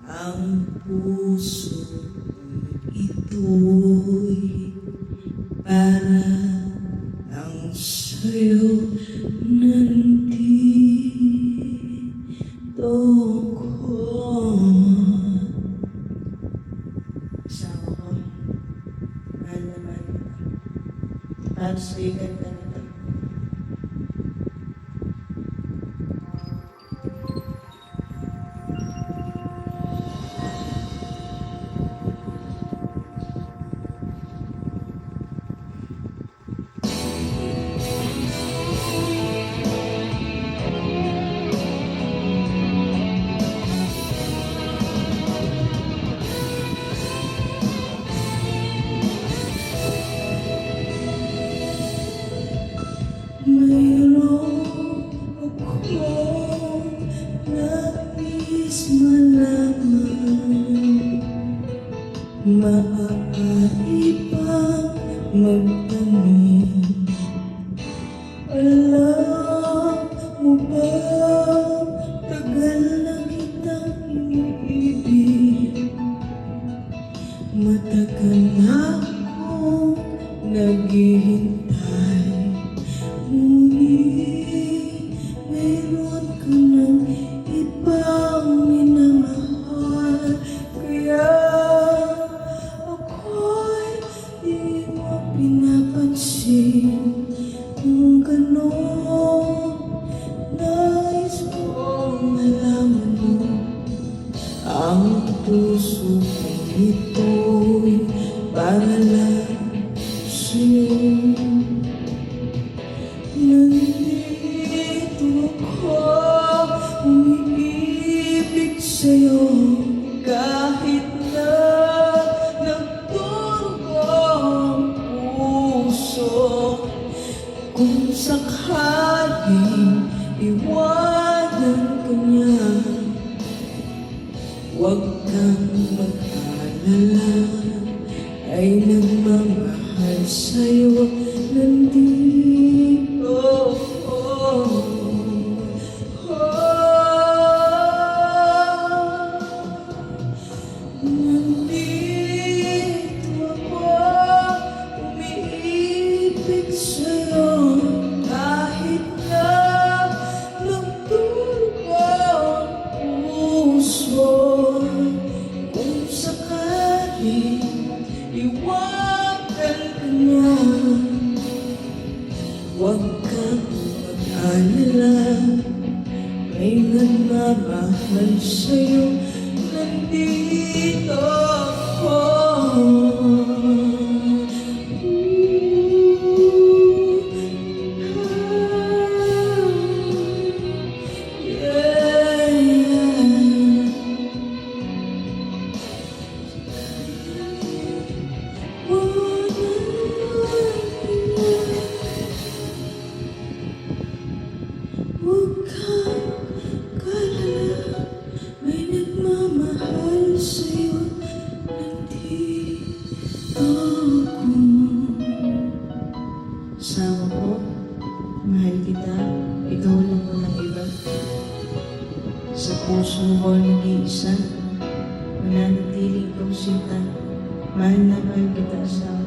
ang puso ito'y para ang sa'yo nandito ko. Asawa ko, mahal na mahal kita. Para sa'yo ganda nito. Mayroon akong nais malaman, maaari bang magtanong? Alam mo ba, tagal na kitang iniibig, matagal na akong naghihintay. Ngunit meron ka ng ibang minamahal, kaya ako'y di mo pinapansin. Kung gano'n, nais kong malaman mo, ang puso ito'y para lang sa'yo. Nandito ako, umiibig sa'yo, kahit na nagdurugo ang puso. Kung sakaling iwanan ka niya, huwag kang mag-alala, ay nagmamahal sa'yo, nandito. Nandito ako, umiibig sa'yo, kahit na nagdurugo ang puso. Kung sakaling iwanan ka niya, huwag kang mag-alala, may nagmamahal sa'yo, nandito ako. Huwag kang mag-alala, may nagmamahal sa'yo, nandito ako. Asawa ko, mahal kita, ikaw lang walang iba. Sa puso ko nag-iisa, mananatiling kong sinta, mahal na mahal kita, asawa.